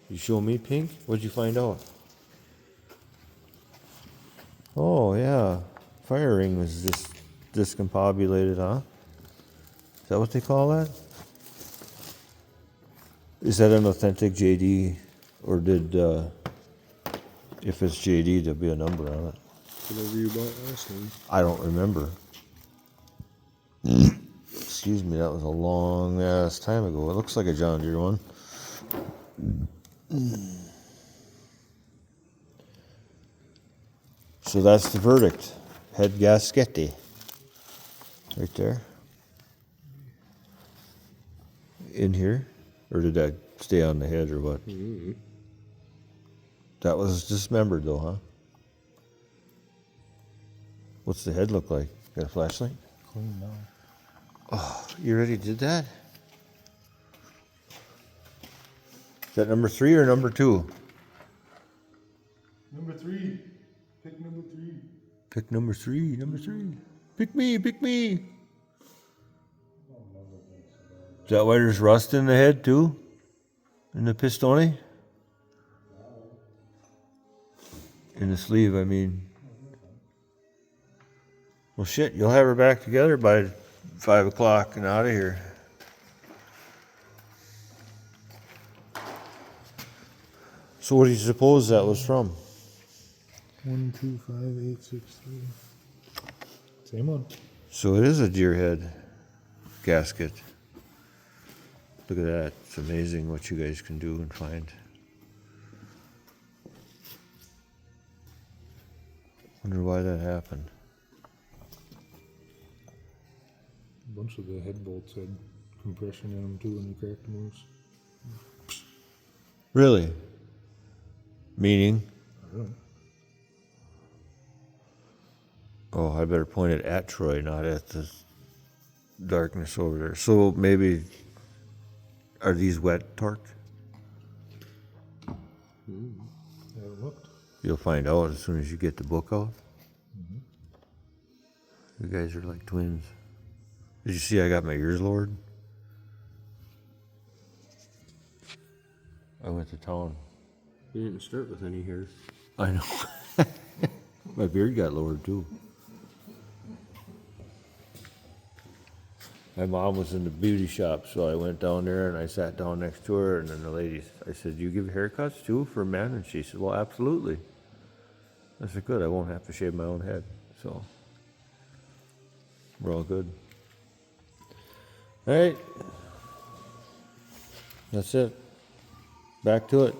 You show me pink? What'd you find out? Oh, yeah. Fire ring was just discombobulated, huh? Is that what they call that? Is that an authentic JD? Or did, if it's JD, there'll be a number on it? Whatever you bought last time. I don't remember. Excuse me, that was a long ass time ago. It looks like a John Deere one. So that's the verdict. Head gasket. Right there. In here? Or did that stay on the head or what? Mm-hmm. That was dismembered though, huh? What's the head look like? Got a flashlight? Clean now. Oh, you already did that? Is that number 3 or number 2? Number 3. Pick number 3. Pick number 3, number 3. Pick me, pick me. Is that why there's rust in the head too? In the pistone? In the sleeve, I mean. Well, shit, you'll have her back together by 5 o'clock and out of here. So what do you suppose that was from? 1, 2, 5, 8, 6, 3. Same one. So it is a deer head gasket. Look at that. It's amazing what you guys can do and find. Wonder why that happened. A bunch of the head bolts had compression in them too when you cracked them loose. Really? Meaning? I don't know. Oh, I better point it at Troy, not at the darkness over there. So maybe, are these wet torqued? I haven't looked. You'll find out as soon as you get the book out. You guys are like twins. Did you see I got my ears lowered? I went to town. You didn't start with any hairs. I know. My beard got lowered too. My mom was in the beauty shop, so I went down there and I sat down next to her, and then the lady, I said, "You give haircuts too for men?" And she said, "Well, absolutely." I said, "Good, I won't have to shave my own head." So we're all good. All right. That's it. Back to it.